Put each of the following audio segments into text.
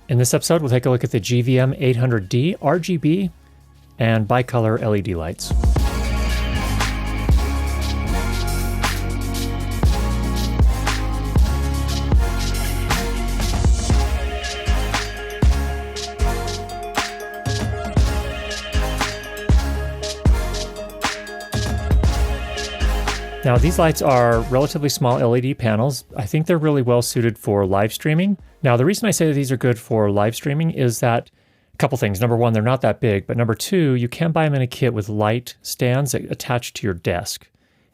In this episode, we'll take a look at the GVM 800D RGB and bicolor LED lights. Now, these lights are relatively small LED panels. I think they're really well suited for live streaming. Now, the reason I say that these are good for live streaming is that a couple things. Number one, they're not that big, but number two, you can buy them in a kit with light stands that attach to your desk.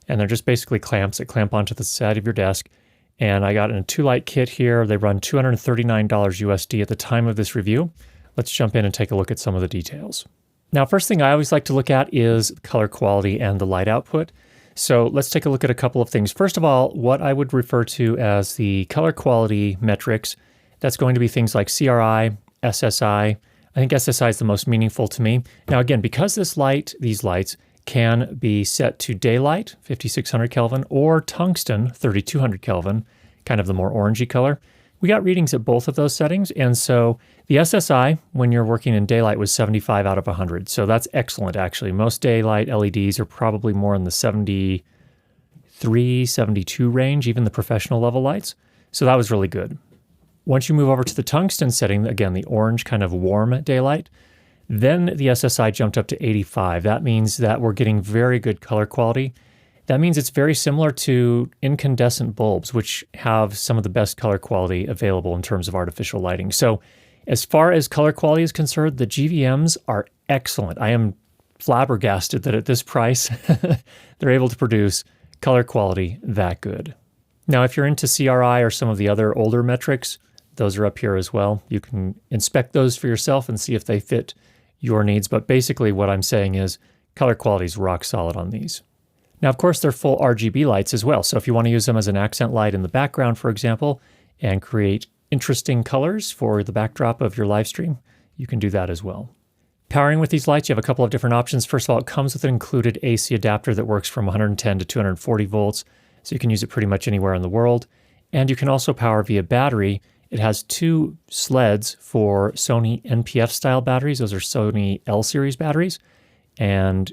And they're just basically clamps that clamp onto the side of your desk. And I got in a 2-light kit here. They run $239 USD at the time of this review. Let's jump in and take a look at some of the details. Now, first thing I always like to look at is color quality and the light output. So let's take a look at a couple of things. First of all, what I would refer to as the color quality metrics. That's going to be things like CRI, SSI. I think SSI is the most meaningful to me. Now again, because these lights can be set to daylight, 5600 Kelvin, or tungsten, 3200 Kelvin, kind of the more orangey color. We got readings at both of those settings, and so the SSI, when you're working in daylight, was 75 out of 100. So that's excellent, actually. Most daylight LEDs are probably more in the 73, 72 range, even the professional level lights. So that was really good. Once you move over to the tungsten setting, again, the orange kind of warm daylight, then the SSI jumped up to 85. That means that we're getting very good color quality. That means it's very similar to incandescent bulbs, which have some of the best color quality available in terms of artificial lighting. So as far as color quality is concerned, the GVMs are excellent. I am flabbergasted that at this price, they're able to produce color quality that good. Now, if you're into CRI or some of the other older metrics, those are up here as well. You can inspect those for yourself and see if they fit your needs. But basically what I'm saying is color quality is rock solid on these. Now, of course, they're full RGB lights as well. So if you want to use them as an accent light in the background, for example, and create interesting colors for the backdrop of your live stream, you can do that as well. Powering with these lights, you have a couple of different options. First of all, it comes with an included AC adapter that works from 110 to 240 volts. So you can use it pretty much anywhere in the world. And you can also power via battery. It has 2 sleds for Sony NPF style batteries. Those are Sony L series batteries. And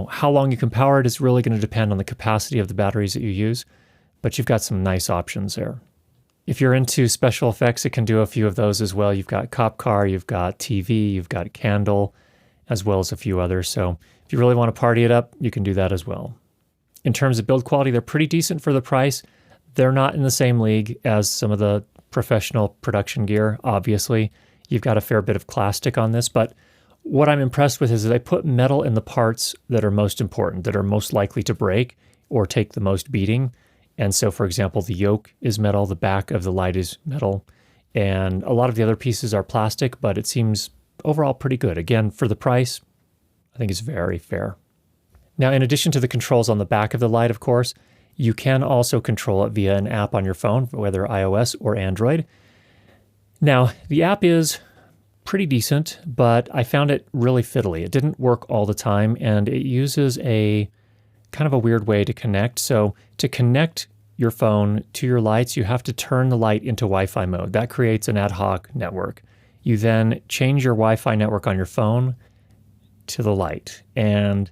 how long you can power it is really going to depend on the capacity of the batteries that you use, but you've got some nice options there. If you're into special effects, it can do a few of those as well. You've got cop car, you've got TV, you've got candle, as well as a few others. So if you really want to party it up, you can do that as well. In terms of build quality, they're pretty decent for the price. They're not in the same league as some of the professional production gear, obviously. You've got a fair bit of plastic on this, but what I'm impressed with is that they put metal in the parts that are most important, that are most likely to break or take the most beating. And so, for example, the yoke is metal, the back of the light is metal, and a lot of the other pieces are plastic, but it seems overall pretty good. Again, for the price, I think it's very fair. Now, in addition to the controls on the back of the light, of course, you can also control it via an app on your phone, whether iOS or Android. Now, the app is pretty decent, but I found it really fiddly. It didn't work all the time, and it uses a kind of a weird way to connect. So to connect your phone to your lights, you have to turn the light into Wi-Fi mode. That creates an ad hoc network. You then change your Wi-Fi network on your phone to the light, and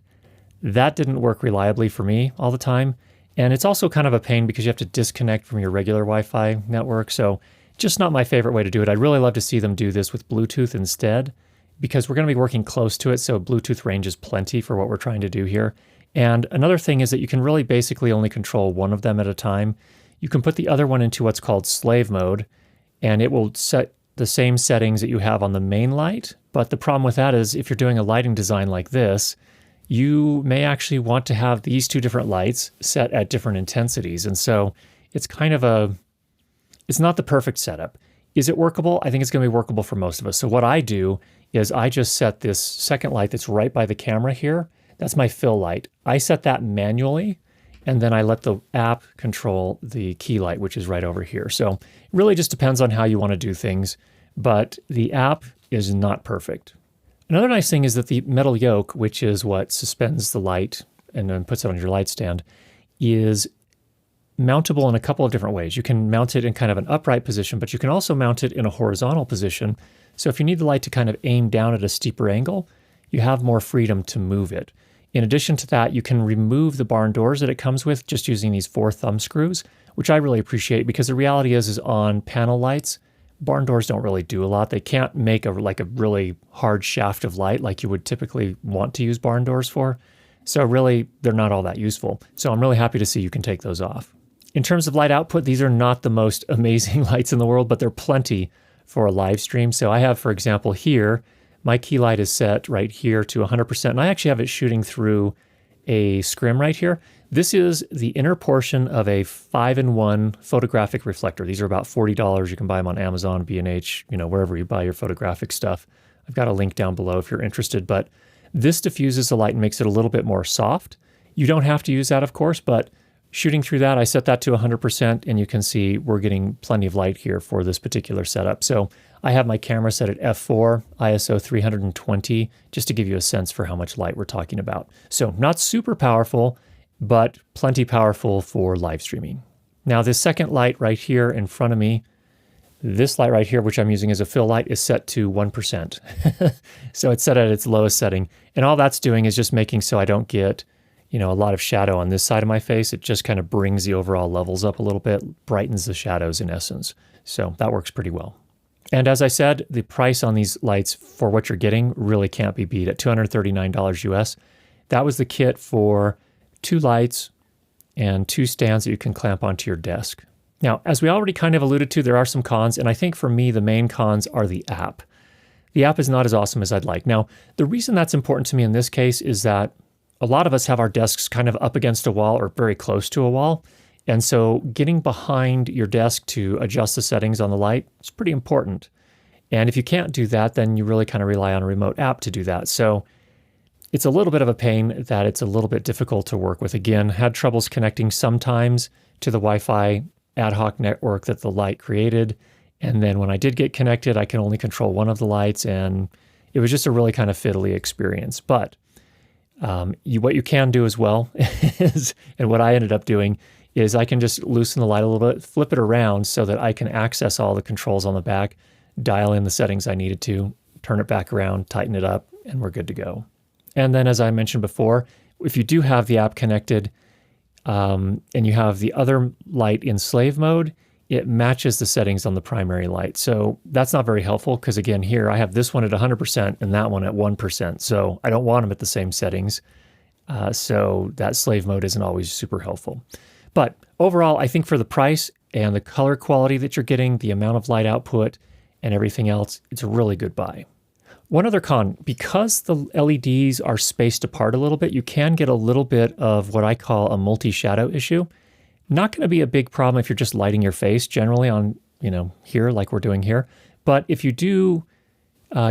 that didn't work reliably for me all the time. And it's also kind of a pain because you have to disconnect from your regular Wi-Fi network. So just not my favorite way to do it. I'd really love to see them do this with Bluetooth instead, because we're going to be working close to it, so Bluetooth range is plenty for what we're trying to do here. And another thing is that you can really basically only control one of them at a time. You can put the other one into what's called slave mode, and it will set the same settings that you have on the main light. But the problem with that is if you're doing a lighting design like this, you may actually want to have these 2 different lights set at different intensities. And so it's kind of it's not the perfect setup. Is it workable? I think it's going to be workable for most of us. So what I do is I just set this second light that's right by the camera here. That's my fill light. I set that manually, and then I let the app control the key light, which is right over here. So it really just depends on how you want to do things, but the app is not perfect. Another nice thing is that the metal yoke, which is what suspends the light and then puts it on your light stand, is mountable in a couple of different ways. You can mount it in kind of an upright position, but you can also mount it in a horizontal position. So if you need the light to kind of aim down at a steeper angle, you have more freedom to move it. In addition to that, you can remove the barn doors that it comes with just using these 4 thumb screws, which I really appreciate because the reality is on panel lights, barn doors don't really do a lot. They can't make a really hard shaft of light like you would typically want to use barn doors for. So really, they're not all that useful. So I'm really happy to see you can take those off. In terms of light output, these are not the most amazing lights in the world, but they're plenty for a live stream. So I have, for example, here, my key light is set right here to 100%, and I actually have it shooting through a scrim right here. This is the inner portion of a 5-in-1 photographic reflector. These are about $40. You can buy them on Amazon, B&H, wherever you buy your photographic stuff. I've got a link down below if you're interested, but this diffuses the light and makes it a little bit more soft. You don't have to use that, of course, but shooting through that, I set that to 100%, and you can see we're getting plenty of light here for this particular setup. So I have my camera set at f4, ISO 320, just to give you a sense for how much light we're talking about. So not super powerful, but plenty powerful for live streaming. Now this second light right here in front of me, this light right here, which I'm using as a fill light, is set to 1%. So it's set at its lowest setting. And all that's doing is just making so I don't get a lot of shadow on this side of my face. It just kind of brings the overall levels up a little bit, brightens the shadows in essence. So that works pretty well. And as I said, the price on these lights for what you're getting really can't be beat at $239 US. That was the kit for 2 lights and 2 stands that you can clamp onto your desk. Now, as we already kind of alluded to, there are some cons, and I think for me, the main cons are the app. The app is not as awesome as I'd like. Now, the reason that's important to me in this case is that a lot of us have our desks kind of up against a wall or very close to a wall. And so getting behind your desk to adjust the settings on the light is pretty important. And if you can't do that, then you really kind of rely on a remote app to do that. So it's a little bit of a pain that it's a little bit difficult to work with. Again, had troubles connecting sometimes to the Wi-Fi ad hoc network that the light created. And then when I did get connected, I can only control one of the lights, and it was just a really kind of fiddly experience. But what you can do as well is, and what I ended up doing is I can just loosen the light a little bit, flip it around so that I can access all the controls on the back, dial in the settings I needed to, turn it back around, tighten it up, and we're good to go. And then as I mentioned before, if you do have the app connected and you have the other light in slave mode, it matches the settings on the primary light. So that's not very helpful because again, here I have this one at 100% and that one at 1%. So I don't want them at the same settings. So that slave mode isn't always super helpful. But overall, I think for the price and the color quality that you're getting, the amount of light output and everything else, it's a really good buy. One other con, because the LEDs are spaced apart a little bit, you can get a little bit of what I call a multi-shadow issue. Not going to be a big problem if you're just lighting your face generally on, here like we're doing here. But if you do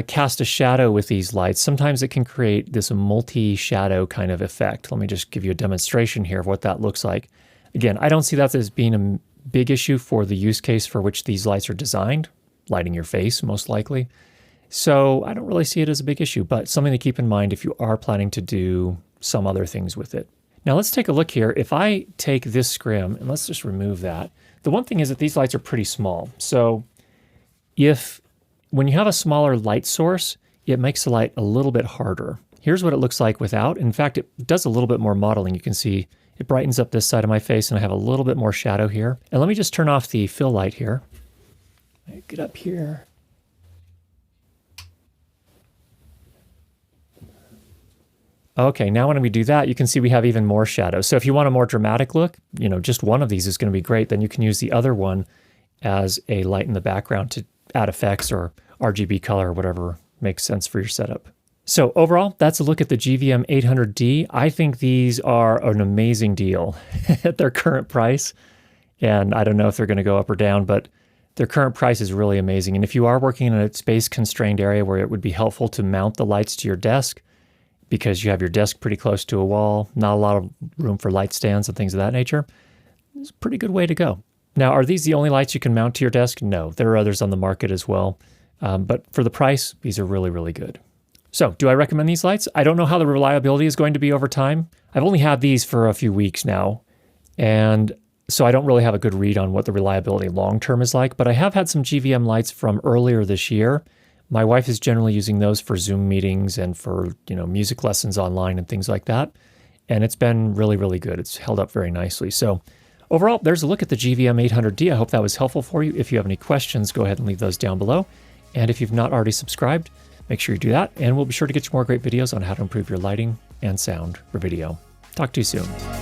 cast a shadow with these lights, sometimes it can create this multi-shadow kind of effect. Let me just give you a demonstration here of what that looks like. Again, I don't see that as being a big issue for the use case for which these lights are designed, lighting your face most likely. So I don't really see it as a big issue, but something to keep in mind if you are planning to do some other things with it. Now let's take a look here. If I take this scrim, and let's just remove that. The one thing is that these lights are pretty small. So when you have a smaller light source, it makes the light a little bit harder. Here's what it looks like without. In fact, it does a little bit more modeling. You can see it brightens up this side of my face and I have a little bit more shadow here. And let me just turn off the fill light here. Get up here. Okay, now when we do that, you can see we have even more shadow. So if you want a more dramatic look, just one of these is going to be great. Then you can use the other one as a light in the background to add effects or RGB color or whatever makes sense for your setup. So overall, that's a look at the GVM 800D. I think these are an amazing deal at their current price. And I don't know if they're going to go up or down, but their current price is really amazing. And if you are working in a space-constrained area where it would be helpful to mount the lights to your desk, because you have your desk pretty close to a wall, not a lot of room for light stands and things of that nature, it's a pretty good way to go. Now, are these the only lights you can mount to your desk? No, there are others on the market as well. But for the price, these are really, really good. So do I recommend these lights? I don't know how the reliability is going to be over time. I've only had these for a few weeks now, and so I don't really have a good read on what the reliability long-term is like, but I have had some GVM lights from earlier this year. My wife is generally using those for Zoom meetings and for, music lessons online and things like that. And it's been really, really good. It's held up very nicely. So overall, there's a look at the GVM 800D. I hope that was helpful for you. If you have any questions, go ahead and leave those down below. And if you've not already subscribed, make sure you do that. And we'll be sure to get you more great videos on how to improve your lighting and sound for video. Talk to you soon.